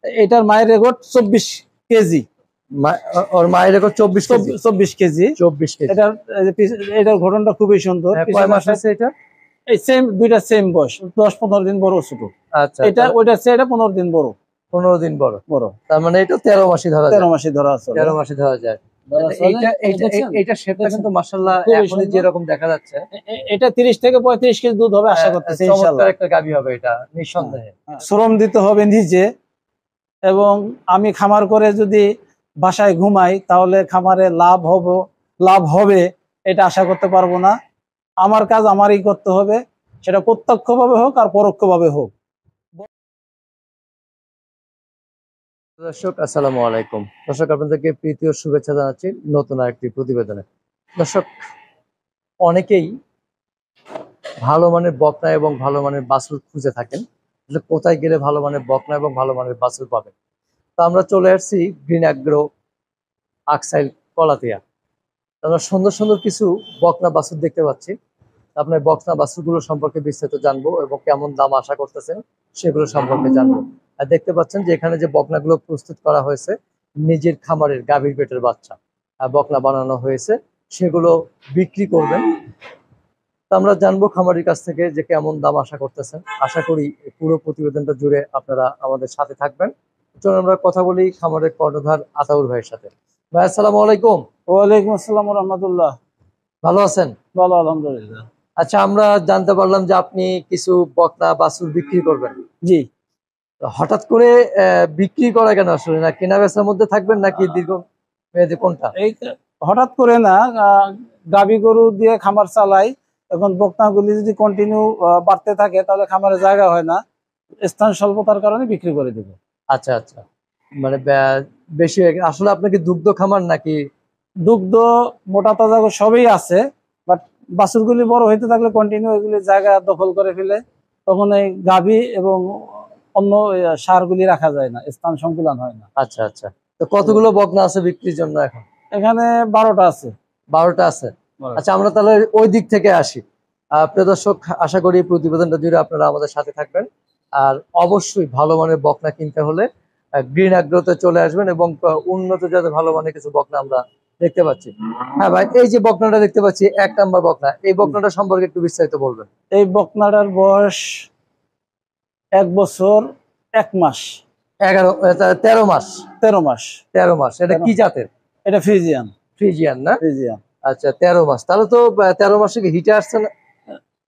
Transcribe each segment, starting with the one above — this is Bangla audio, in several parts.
এটার মায়ের রেকর্ড 24 কেজি। ওর মায়ের রেকর্ড 24 কেজি। 24 কেজি। এটার ঘটনাটা খুবই সুন্দর। কয় মাস আছে এটা? এই সেম দুইটা সেম বয়স, 10-15 দিন বড় ছোট। আচ্ছা, এটা ওইটা চেয়ে এটা 15 দিন বড়। 15 দিন বড়। তার মানে এটা 13 মাসই ধরা যায়। 13 মাসই ধরা আছে। 13 মাসই ধরা যায়। এটা শেপটা কিন্তু মাশাআল্লাহ এখনই যেরকম দেখা যাচ্ছে, এটা 30 থেকে 35 কেজি দুধ হবে আশা করতেছি ইনশাআল্লাহ। চমৎকার একটা গাভী হবে এটা নিঃসন্দেহে। শ্রম দিতে হবে নিজে, এবং আমি খামার করে যদি বাসায় ঘুমাই তাহলে খামারে লাভ হবে এটা আশা করতে পারবো না। আমার কাজ আমারই করতে হবে, সেটা প্রত্যক্ষভাবে হোক আর পরোক্ষভাবে হোক। দর্শক আসসালামু আলাইকুম। দর্শক আপনাদেরকে প্রীতি ও শুভেচ্ছা জানাচ্ছি নতুন আরেকটি প্রতিবেদনে। দর্শক, অনেকেই ভালো মানের বকনা এবং ভালো মানের বাছুর খুঁজে থাকেন, কোথায় গেলে ভালো মানের বকনা এবং ভালো মানের বাছুর পাবেন। তো আমরা চলে আসছি গ্রিন অ্যাগ্রো আকসাইল কলাতিয়া। আমরা সুন্দর সুন্দর কিছু বকনা বাছুর দেখতে পাচ্ছি। আপনার বকনা বাছুরগুলো সম্পর্কে বিস্তারিত জানবো এবং কেমন দাম আশা করতেছেন সেগুলো সম্পর্কে জানবো। আর দেখতে পাচ্ছেন যে এখানে যে বকনাগুলো প্রস্তুত করা হয়েছে নিজের খামারের গাভীর পেটের বাচ্চা বকনা বানানো হয়েছে, সেগুলো বিক্রি করবেন। তো আমরা জানবো খামারির কাছ থেকে যে কেমন দাম আশা করতেছেন। আশা করি পুরো প্রতিবেদনটা জুড়ে আপনারা আমাদের সাথে থাকবেন। চলুন আমরা কথা বলি খামারের কর্ণধার আতাউর ভাইয়ের সাথে। ভাই আসসালামু আলাইকুম। ওয়ালাইকুম আসসালাম ওয়া রাহমাতুল্লাহ। ভালো আছেন? ভালো, আলহামদুলিল্লাহ। আচ্ছা, আমরা জানতে পারলাম যে আপনি কিছু বকনা বাছুর বিক্রি করবেন। জি। হঠাৎ করে বিক্রি করা কেন আসলে, না কেনা বেচার মধ্যে থাকবেন নাকি দীর্ঘ মেয়াদী কোনটা? এই হঠাৎ করে না, গাভী গরু দিয়ে খামার চালাই, এখন বকনাগুলি যদি কন্টিনিউ বাড়তে থাকে তাহলে খামারে জায়গা হয় না, স্থান স্বল্পতার কারণে বিক্রি করে দেব। আচ্ছা আচ্ছা, মানে বেশি আসলে আপনাকে দুগ্ধ খামার নাকি? দুগ্ধ মোটা তাজা সবই আছে, বাট বাছুরগুলি বড় হইতে থাকলে কন্টিনিউ এগুলি জায়গা দখল করে ফেলে, তখন এই গাভী এবং অন্য সারগুলি রাখা যায় না, স্থান সংকুলন হয় না। আচ্ছা আচ্ছা, তো কতগুলো বকনা আছে বিক্রির জন্য এখন? এখানে 12টা আছে। 12টা আছে। আচ্ছা, আমরা তাহলে ওই দিক থেকে আসি। প্রিয় দর্শক, আশা করি প্রতিবেদনটা জুড়ে আপনারা আমাদের সাথে থাকবেন। আর অবশ্যই ভালো মানের বকনা কিনতে হলে গ্রিন অ্যাগ্রোতে চলে আসবেন এবং উন্নত জাতের ভালো মানের কিছু বকনা আমরা দেখতে পাচ্ছি। হ্যাঁ ভাই, এই যে বকনাটা দেখতে পাচ্ছি 1 নাম্বার বকনা, এই বকনাটা সম্পর্কে একটু বিস্তারিত বলবেন। এই বকনাটার বয়স 1 বছর 1 মাস। 13 মাস। 13 মাস। 13 মাস। এটা কি জাতের? এটা ফ্রিজিয়ান। ফ্রিজিয়ান না? ফ্রিজিয়ান। আচ্ছা, 13 মাস। তাহলে তো 13 মাসে কি হিটে আসছে না?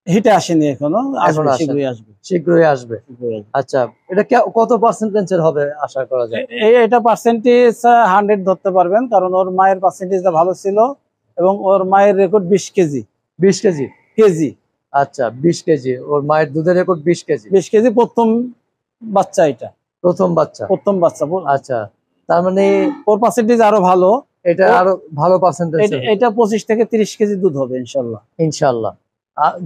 হিটে আসেনি এখনো, আসবে, শীঘ্রই আসবে। শীঘ্রই আসবে। আচ্ছা, এটা কত পার্সেন্টেজের হবে আশা করা যায়? এটা পার্সেন্টেজ 100 ধরতে পারবেন, কারণ ওর মায়ের পার্সেন্টেজটা ভালো ছিল এবং ওর মায়ের রেকর্ড 20 কেজি। 20 কেজি? কেজি। আচ্ছা, 20 কেজি। ওর মায়ের দুধের রেকর্ড 20 কেজি। 20 কেজি প্রথম বাচ্চা, এটা প্রথম বাচ্চা। প্রথম বাচ্চা। আচ্ছা, তার মানে ওর পার্সেন্টেজ আরো ভালো, এটা আরো ভালো পার্সেন্টেজ। এটা 25 থেকে 30 কেজি দুধ হবে ইনশাআল্লাহ। ইনশাআল্লাহ,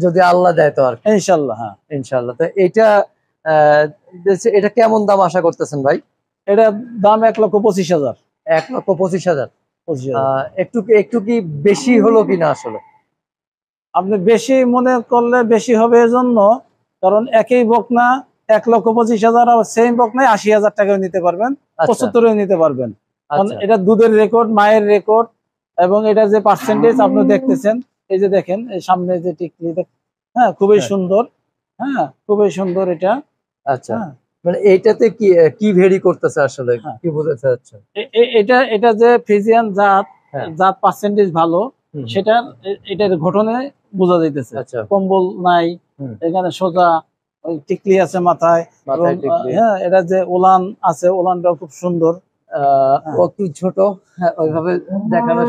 যদি আল্লাহ দেয় তো আর ইনশাআল্লাহ। হ্যাঁ ইনশাআল্লাহ। তো এটা কেমন দাম আশা করতেছেন ভাই? এটা দাম 1,25,000। 1,25,000। একটু কি বেশি হলো কিনা আসলে? আপনি বেশি মনে করলে বেশি হবে এজন্য, কারণ একই বকনা 1,25,000, আর সেম বকনায় 80,000 টাকাও নিতে পারবেন, 75 নিতে পারবেন। এটা দুধের রেকর্ড, মায়ের রেকর্ড, এবং এটা যে পার্সেন্টেজ আপনি দেখতেছেন, এই যে দেখেন এই সামনে যে টিকলি, হ্যাঁ খুবই সুন্দর। হ্যাঁ খুবই সুন্দর এটা। আচ্ছা, মানে এইটাতে কি ভেরি করতেছে আসলে, কি বোঝাতে চাচ্ছে? এটা যে ফ্রিজিয়ান জাত পার্সেন্টেজ ভালো, সেটা এটার ঘটনে বোঝা যাইতেছে। কম্বল নাই, এখানে সোজা টিকলি আছে মাথায়। হ্যাঁ, এটা যে ওলান আছে, ওলানটাও খুব সুন্দর। একটু ছোট, ওইভাবে দেখানো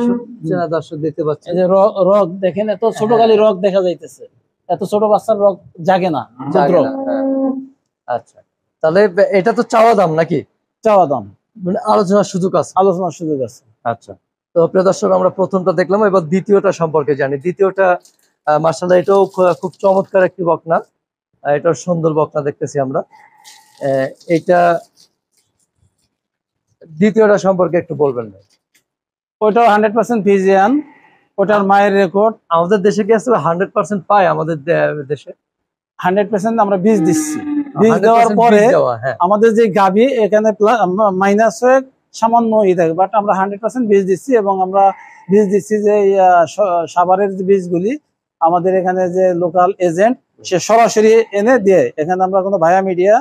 দর্শক দেখতে পাচ্ছে। এই যে রগ দেখেন, এত ছোট খালি রগ দেখা যাইতেছে, এত ছোট বাচ্চার রগ জাগে না। আচ্ছা, তাহলে এটা তো চাওয়া দাম নাকি? চাওয়া দাম, মানে আলোচনার সুযোগ আছে? আলোচনার সুযোগ আছে। আচ্ছা, তো প্রিয় দর্শক, আমরা প্রথমটা দেখলাম, এবার দ্বিতীয়টা সম্পর্কে জানি। দ্বিতীয়টা মাশাআল্লাহ, এটাও খুব চমৎকার একটি বকনা, এটাও সুন্দর বকনা দেখতেছি আমরা। এটা দ্বিতীয়টা সম্পর্কে একটু বলবেন ভাই? ওইটাও 100% ফ্রিজিয়ান, ওটার মায়ের রেকর্ড। আমাদের দেশে কি আসলে 100% পায়? আমাদের দেশে 100% আমরা বীজ দিচ্ছি। বীজ দেওয়ার 100% পরে বীজ দেওয়া, হ্যাঁ। আমাদের যে গাভী এখানে মাইনাস হয়ে সামান্য থাকে, বাট আমরা 100% বীজ দিচ্ছি। এবং আমরা বীজ দিচ্ছি যে সাভারের যে বীজগুলি আমাদের এখানে যে লোকাল এজেন্ট সে সরাসরি এনে দেয়, এখানে আমরা কোনো ভায়া মিডিয়া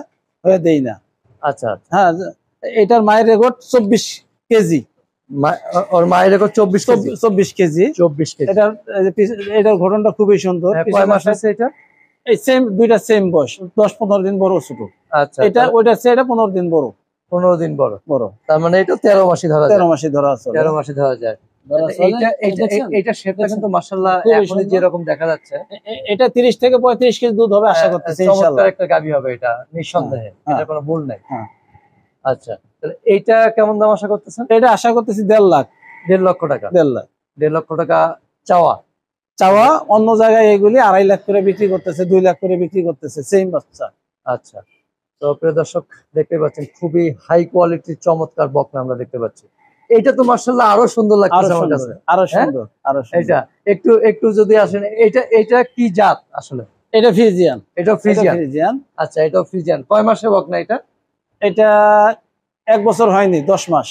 হয়ে দেই না। আচ্ছা, হ্যাঁ, এটার মায়ের রেকর্ড 24 কেজি। ওর মায়ের রেকর্ড 24 কেজি। 24 কেজি। এটার ঘটনাটা খুবই সুন্দর। কয় মাস আছে এটা? এই সেম দুইটা সেম বয়স, 10-15 দিন বড় ছোট। আচ্ছা, এটা ওইটা চেয়ে এটা 15 দিন বড়। 15 দিন বড়। বড়, তার মানে এটা 13 মাসই ধরা যায়। 13 মাসে ধরা আছে। 13 মাসে ধরা যায়। এইটা শেপটা কিন্তু মাশাআল্লাহ এখনই যেরকম দেখা যাচ্ছে, এটা 30 থেকে 35 কেজি দুধ হবে আশা করতেছি ইনশাআল্লাহ। চমৎকার একটা গাভী হবে এটা, নিঃসন্দেহে। এটা কোনো ভুল নাই। আচ্ছা, তাহলে এইটা কেমন দাম আশা করতেছেন? এটা আশা করতেছি 1.5 লাখ। 1.5 লক্ষ টাকা। 1.5 লক্ষ টাকা চাওয়া। অন্য জায়গায় এগুলি 2.5 লাখ করে বিক্রি করতেছে, 2 লাখ করে বিক্রি করতেছে সেম বাচ্চা। আচ্ছা, তো প্রিয় দর্শক দেখতে পাচ্ছেন খুবই হাই কোয়ালিটির চমৎকার বকনা আমরা দেখতে পাচ্ছি। এটা তো মাশাআল্লাহ আরো সুন্দর লাগছে আমার কাছে। আরো সুন্দর। এটা একটু যদি আসেন, এটা কি জাত আসলে? এটা ফ্রিজিয়ান। এটা ফ্রিজিয়ান। আচ্ছা, এটা ফ্রিজিয়ান। কয় মাসের বকনা এটা? এটা 1 বছর হয়নি, 10 মাস।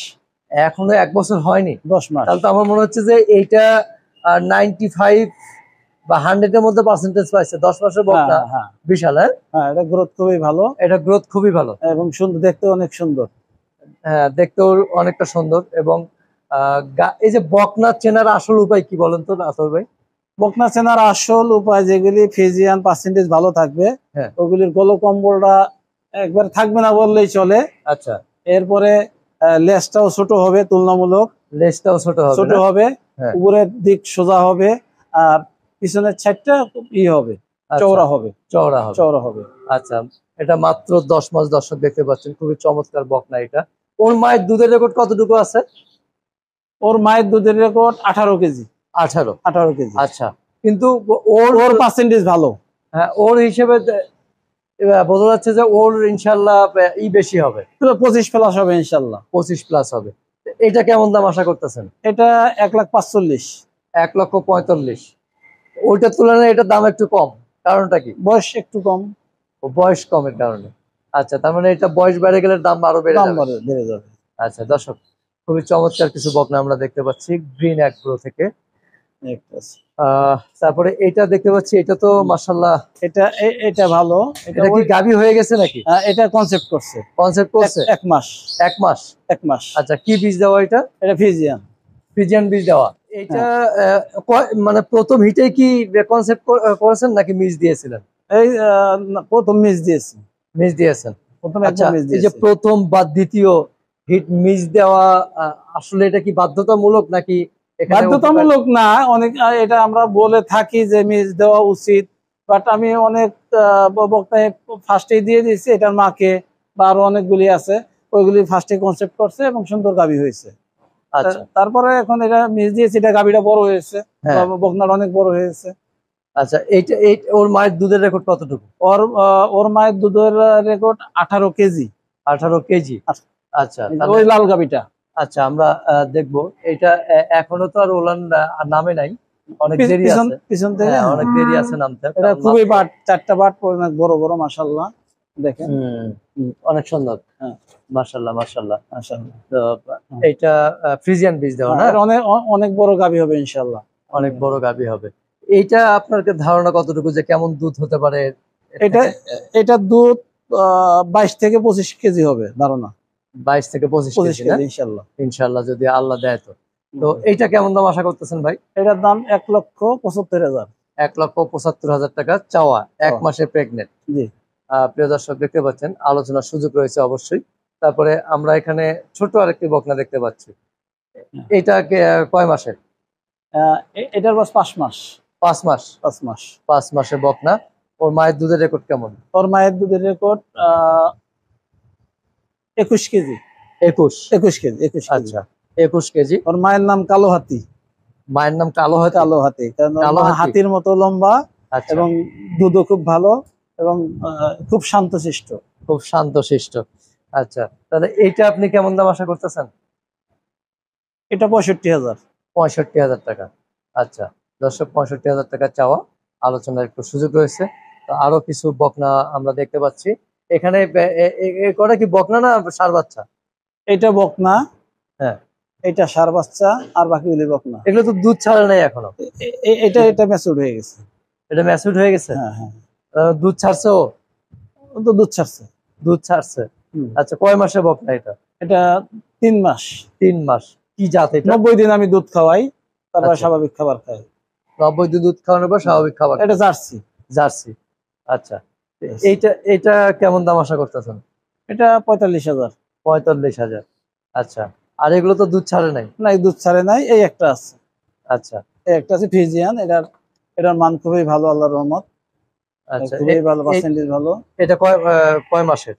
এখনো 1 বছর হয়নি, 10 মাস। তাহলে তো আমার মনে হচ্ছে যে এইটা 95 বা 100 এর মধ্যে পার্সেন্টেজ পাইছে। 10 মাসের বকনা। বিশাল। হ্যাঁ, এটা গ্রোথ খুবই ভালো। এটা গ্রোথ খুবই ভালো এবং সুন্দর, দেখতে অনেক সুন্দর। হ্যাঁ, দেখতেও অনেকটা সুন্দর। এবং এই যে বকনা চেনার আসল উপায় কি বলেন তো আসল ভাই? বকনা চেনার আসল উপায়, যেগুলি ফিজিয়ান পার্সেন্টেজ ভালো থাকবে, ওগুলির গলো কম্বলটা একবার থাকবে না বললেই চলে। আচ্ছা, এরপরে লেজটাও ছোট হবে, তুলনামূলক লেজটাও ছোট হবে, উপরের দিক সোজা হবে, আর পিছনের সাইডটা হবে, চওড়া হবে। আচ্ছা, এটা মাত্র 10 মাস দর্শক দেখতে পাচ্ছেন, খুবই চমৎকার বকনা এটা। ওর মায়ের দুধের রেকর্ড কতটুকু আছে? ওর মায়ের দুধের রেকর্ড 18 কেজি। 18 কেজি। আচ্ছা, কিন্তু ওর পার্সেন্টেজ ভালো। হ্যাঁ, ওর হিসেবে বোঝা যাচ্ছে যে ওর ইনশাল্লাহ বেশি হবে, 25 প্লাস হবে ইনশাল্লাহ। 25 প্লাস হবে। এটা কেমন দাম আশা করতেছেন? এটা 1,45,000। 1,45,000। ওইটার তুলনায় এটার দাম একটু কম, কারণটা কি? বয়স একটু কম। বয়স কমের কারণে। আচ্ছা, তার মানে এটা বয়স বেড়ে গেলে দাম আরো বেড়ে যাবে। আচ্ছা দর্শক, খুবই চমৎকার কিছু বকনা আমরা দেখতে পাচ্ছি গ্রিন অ্যাগ্রো থেকে। তারপরে এটা দেখতে পাচ্ছি, এটা তো মাশাআল্লাহ এটা ভালো। এটা কি গাভী হয়ে গেছে নাকি? এটা কনসেপ্ট করছে। 1 মাস। আচ্ছা, কি বীজ দেওয়া এটা? এটা ফিজিয়ান বীজ দেওয়া। এটা মানে প্রথম হিটে কি কনসেপ্ট করেছেন নাকি মিস দিয়েছিলেন? এই প্রথম মিস দিয়েছেন। আচ্ছা, এই যে প্রথম বা দ্বিতীয় হিট মিস দেওয়া, আসলে এটা কি বাধ্যতামূলক নাকি? বাধ্যতামূলক না, অনেক এটা আমরা বলে থাকি যে মিস দেওয়া উচিত, বাট আমি অনেক বক্তায় ফার্স্টেই দিয়ে দিয়েছি এটার মাকে, বা আরো অনেকগুলি আছে, ওইগুলি ফার্স্টে কনসেপ্ট করছে এবং সুন্দর গাভী হয়েছে। তারপরে এখন এটা মিস দিয়েছি, এটা গাভীটা বড় হয়েছে, বকনার অনেক বড় হয়েছে। আচ্ছা, ওর মায়ের দুধের রেকর্ড কতটুকু? ওর মায়ের দুধের রেকর্ড 18 কেজি। 18 কেজি। আচ্ছা, ওই লাল গাভীটা। আচ্ছা, আমরা দেখবো। এটা এখনো তো আর ওলান নামে নাই, অনেক দেরি আছে পিছন থেকে, অনেক দেরি আছে নামতে। এটা খুবই বাট, 4টা বাট অনেক বড় বড়, মাশাআল্লাহ দেখেন, অনেক সুন্দর। মাশাআল্লাহ। তো এটা ফ্রিজিয়ান বীজ দেওয়া না? অনেক বড় গাভী হবে ইনশাআল্লাহ, অনেক বড় গাভী হবে। এইটা আপনার ধারণা কতটুকু যে কেমন দুধ হতে পারে? এটা দুধ 22 থেকে 25 কেজি হবে ধারণা। 22 থেকে 25 কেজি ইনশাআল্লাহ যদি আল্লাহ দেয়। তো এইটা কেমন দাম আশা করতেছেন ভাই? এটার দাম 1,75,000। 1,75,000 টাকা চাওয়া, 1 মাসে প্রেগনেন্ট। জি, প্রিয় দর্শক দেখতে পাচ্ছেন, আলোচনার সুযোগ রয়েছে অবশ্যই। তারপরে আমরা এখানে ছোট আরেকটি বকনা দেখতে পাচ্ছি। এটা কয় মাসের? এটার বয়স 5 মাস। 5 মাসের বকনা। ওর মায়ের দুধের রেকর্ড কেমন? ওর মায়ের দুধের রেকর্ড 21 কেজি। 21 কেজি। আচ্ছা, 21 কেজি। ওর মায়ের নাম কালো হাতি। মায়ের নাম কালো হাতি। কারণ হাতির মতো লম্বা, এবং দুধও খুব ভালো, এবং খুব শান্তশিষ্ট। আচ্ছা, তাহলে এইটা আপনি কেমন দাম আশা করতেছেন? এটা 65,000। 65,000 টাকা। আচ্ছা দর্শক, 65,000 টাকা চাওয়া, আলোচনার একটু সুযোগ রয়েছে। তো আরো কিছু বকনা আমরা দেখতে পাচ্ছি। এখানে কটা কি বকনা না ষাঁড় বাচ্চা? এটা বকনা, হ্যাঁ এটা ষাঁড় বাচ্চা, আর বাকিগুলি বকনা। এগুলো তো দুধ ছাড়ে নাই এখনো? এটা ম্যাচিউরড হয়ে গেছে। এটা ম্যাচিউরড হয়ে গেছে? হ্যাঁ হ্যাঁ, দুধ ছাড়ছে? ও তো দুধ ছাড়ছে। দুধ ছাড়ছে। আচ্ছা, কয় মাসে বকনা এটা? এটা 3 মাস। 3 মাস। কি জাত এটা? 90 দিন আমি দুধ খাওয়াই, তারপর আচ্ছা। স্বাভাবিক খাবার খাই। 90 দিন দুধ খাওয়ানোর পর স্বাভাবিক খাবার। এটা জার্সি। জার্সি। আচ্ছা, এটা কেমন দাম আশা করতেছেন? এটা 45,000। 45,000। আচ্ছা, আর এগুলো তো দুধ ছাড়ে নাই? না, এই দুধ ছাড়ে নাই, এই একটা আছে। আচ্ছা, এই একটা আছে ফিজিয়ান, এটার মান খুবই ভালো, আল্লাহর রহমত। আচ্ছা, খুবই ভালো, পার্সেন্টেজ ভালো। এটা কয় মাসের?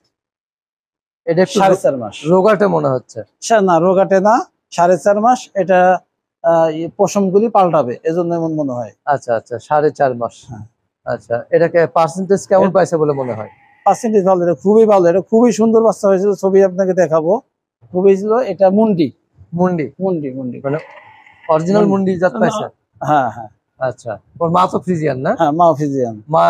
এটা 4.5 মাস। রোগাটে মনে হচ্ছে। না, রোগাটে না, 4.5 মাস। এটা পশমগুলি পাল্টাবে, এজন্য এমন মনে হয়। আচ্ছা আচ্ছা, 4.5 মাস। আচ্ছা, এটাকে পার্সেন্টেজ কেমন পাইছে বলে মনে হয়? পার্সেন্টেজ ভালো, এটা খুবই ভালো, এটা খুবই সুন্দর বাচ্চা হয়েছিল, ছবি আপনাকে দেখাবো। খুবই ছিল, এটা মুন্ডি। মুন্ডি? মুন্ডি মুন্ডি মানে অরিজিনাল মুন্ডি জাত পাইছে? হ্যাঁ হ্যাঁ। আচ্ছা, ওর মা তো ফ্রিজিয়ান না? হ্যাঁ, মা ফিজিয়ান। মা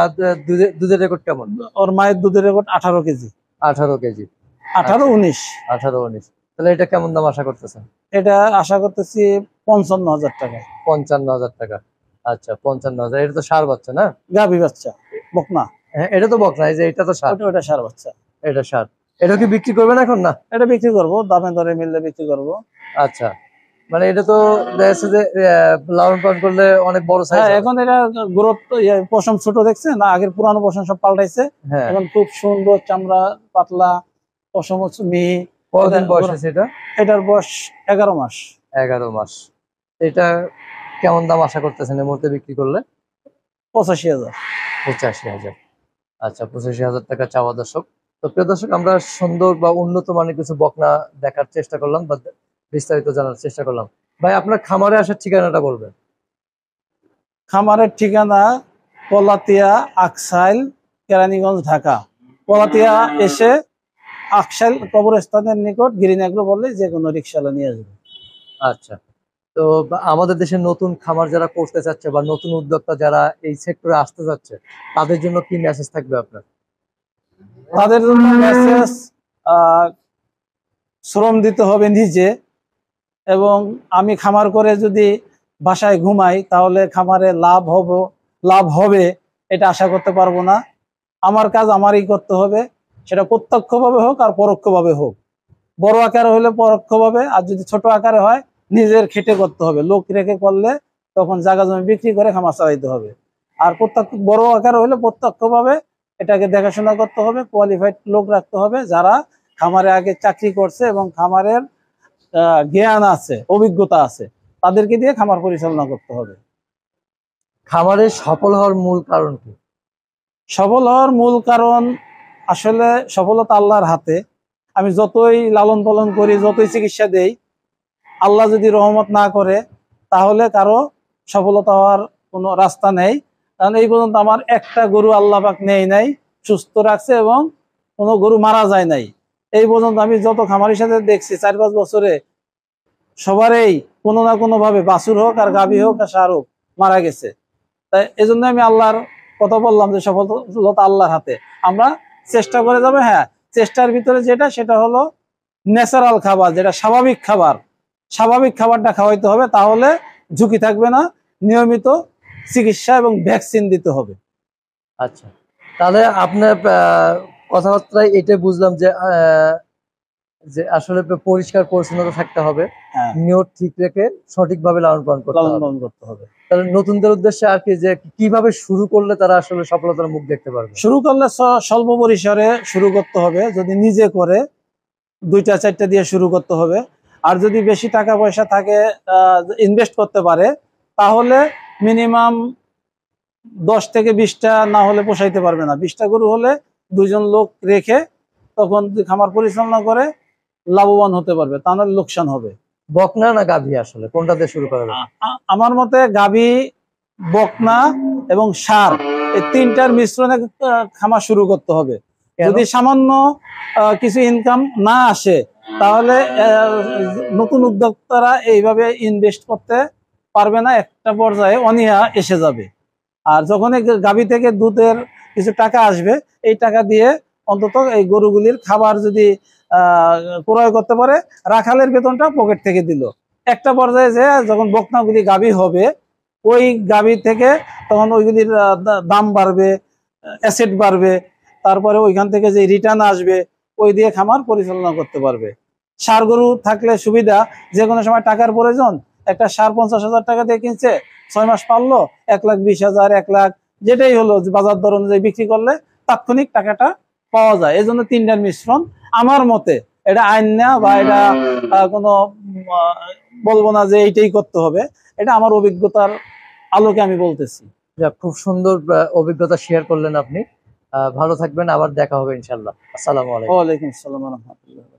দুধের রেকর্ড কেমন? ওর মায়ের দুধের রেকর্ড 18 কেজি। 18 কেজি? 18-19। 18-19। তাহলে এটা কেমন দাম আশা করতেছেন? এটা আশা করতেছি 55,000 টাকা। 55,000 টাকা। আচ্ছা, 55,000। এটা তো ষাঁড় বাচ্চা না? গাভী বাচ্চা, বকনা। হ্যাঁ, এটা তো বকনা। এই যে এটা তো ষাঁড়। ওটা ষাঁড় বাচ্চা। এটা ষাঁড়। এটা কি বিক্রি করবেন এখন? না, এটা বিক্রি করবো, দামে দরে মিললে বিক্রি করবো। আচ্ছা, মানে এটা তো দেখা যে লালন পালন করলে অনেক বড় সাইজ। হ্যাঁ, এখন এটা গ্রোথ, পশম ছোট দেখছে না, আগের পুরানো পশম সব পাল্টাইছে। হ্যাঁ, এখন খুব সুন্দর চামড়া, পাতলা পশম, মিহি। কতদিন বয়স আছে এটা? এটার বয়স 11 মাস। 11 মাস। এটা কেমন দাম আশা করতেছেন এই মুহূর্তে বিক্রি করলে? 85,000। 85,000। আচ্ছা, 85,000 টাকা চাওয়া দর্শক। তো প্রিয় দর্শক, আমরা সুন্দর বা উন্নত মানের কিছু বকনা দেখার চেষ্টা করলাম বা বিস্তারিত জানার চেষ্টা করলাম। ভাই, আপনার খামারে আসার ঠিকানাটা বলবেন। খামারের ঠিকানা পলাতিয়া, আকসাইল, কেরানীগঞ্জ, ঢাকা। পলাতিয়া এসে আকসাইল কবরস্থানের নিকট গ্রিন এগ্রো বললে যে কোনো রিক্সাওয়ালা নিয়ে আসবে। আচ্ছা, তো আমাদের দেশে নতুন খামার যারা করতে চাচ্ছে বা নতুন উদ্যোক্তা যারা এই সেক্টরে আসতে যাচ্ছে, তাদের জন্য কি মেসেজ থাকবে আপনার? তাদের জন্য মেসেজ, শ্রম দিতে হবে নিজে, এবং আমি খামার করে যদি বাসায় ঘুমাই তাহলে খামারে লাভ হবে এটা আশা করতে পারবো না। আমার কাজ আমারই করতে হবে, সেটা প্রত্যক্ষভাবে হোক আর পরোক্ষভাবে হোক। বড় আকারে হলে পরোক্ষভাবে, আর যদি ছোট আকারে হয় নিজের খেটে করতে হবে। লোক রেখে করলে তখন জায়গা জমি বিক্রি করে খামার চালাইতে হবে। আর বড় আকারে হলে প্রত্যক্ষভাবে এটাকে দেখাশোনা করতে হবে, কোয়ালিফাইড লোক রাখতে হবে যারা খামারে আগে চাকরি করছে এবং খামারের জ্ঞান আছে, অভিজ্ঞতা আছে, তাদেরকে দিয়ে খামার পরিচালনা করতে হবে। খামারে সফল হওয়ার মূল কারণ কি? সফল হওয়ার মূল কারণ, আসলে সফলতা আল্লাহর হাতে। আমি যতই লালন পালন করি, যতই চিকিৎসা দেই, আল্লাহ যদি রহমত না করে তাহলে কারো সফলতা হওয়ার কোনো রাস্তা নেই। কারণ এই পর্যন্ত আমার একটা গরু আল্লাহ পাক নেই নাই, সুস্থ রাখছে, এবং কোনো গরু মারা যায় নাই। এই পর্যন্ত আমি যত খামারির সাথে দেখছি 4-5 বছরে, সবারই কোনো না কোনো ভাবে, বাছুর হোক আর গাভী হোক আর ষাঁড় হোক, মারা গেছে। তাই এজন্য আমি আল্লাহর কথা বললাম যে সফলতা আল্লাহর হাতে। আমরা চেষ্টা করে যাবে। হ্যাঁ, চেষ্টার ভিতরে সেটা হলো ন্যাচারাল খাবার, যেটা স্বাভাবিক খাবারটা খাওয়াইতে হবে, তাহলে ঝুঁকি থাকবে না। নিয়মিত চিকিৎসা এবং ভ্যাকসিন দিতে হবে। আচ্ছা, তাহলে আপনার কথাবার্তায় এটাই বুঝলাম যে আসলে পরিষ্কার পরিচ্ছন্নতা থাকতে হবে, নিয়ত ঠিক রেখে সঠিকভাবে লালন পালন করতে হবে। তাহলে নতুনদের উদ্দেশ্যে আর কি, যে কিভাবে শুরু করলে তারা আসলে সফলতার মুখ দেখতে পারবে? শুরু করলে স্বল্প পরিসরে শুরু করতে হবে। যদি নিজে করে 2টা-4টা দিয়ে শুরু করতে হবে। আর যদি বেশি টাকা পয়সা থাকে, ইনভেস্ট করতে পারে, তাহলে মিনিমাম 10 থেকে 20টা না হলে পোষাইতে পারবে না। 20টা গরু হলে 2জন লোক রেখে তখন খামার পরিচালনা করে লাভবান হতে পারবে, তা নাহলে লোকসান হবে। বকনা না গাভী, আসলে কোনটা দিয়ে শুরু করা যাবে? আমার মতে গাভী, বকনা এবং ষাঁড়, এই 3টার মিশ্রণে খামার শুরু করতে হবে। যদি সামান্য কিছু ইনকাম না আসে তাহলে নতুন উদ্যোক্তারা এইভাবে ইনভেস্ট করতে পারবে না, একটা পর্যায়ে অনীহা এসে যাবে। আর যখন গাভী থেকে দুধের কিছু টাকা আসবে, এই টাকা দিয়ে অন্তত এই গরুগুলির খাবার যদি ক্রয় করতে পারে, রাখালের বেতনটা পকেট থেকে দিল। একটা পর্যায়ে যে যখন বকনাগুলি গাভী হবে, ওই গাভী থেকে তখন ওইগুলির দাম বাড়বে, অ্যাসেট বাড়বে, তারপরে ওইখান থেকে যে রিটার্ন আসবে ওই দিয়ে খামার পরিচালনা করতে পারবে। ষাঁড় গরু থাকলে সুবিধা, যে কোনো সময় টাকার প্রয়োজন, একটা ষাঁড় 50,000 টাকা দিয়ে কিনছে, 6 মাস পাললো, 1,20,000, 1 লাখ যেটাই হলো বাজার দর অনুযায়ী বিক্রি করলে তাৎক্ষণিক টাকাটা পাওয়া যায়। এই জন্য তিনটার মিশ্রণ আমার মতে, এটা আইন না বা এটা কোনো বলবো না যে এইটাই করতে হবে, এটা আমার অভিজ্ঞতার আলোকে আমি বলতেছি। খুব সুন্দর অভিজ্ঞতা শেয়ার করলেন আপনি। ভালো থাকবেন, আবার দেখা হবে ইনশাল্লাহ। আসসালামু আলাইকুম। ওয়ালাইকুম আসসালাম ওয়া রাহমাতুল্লাহ।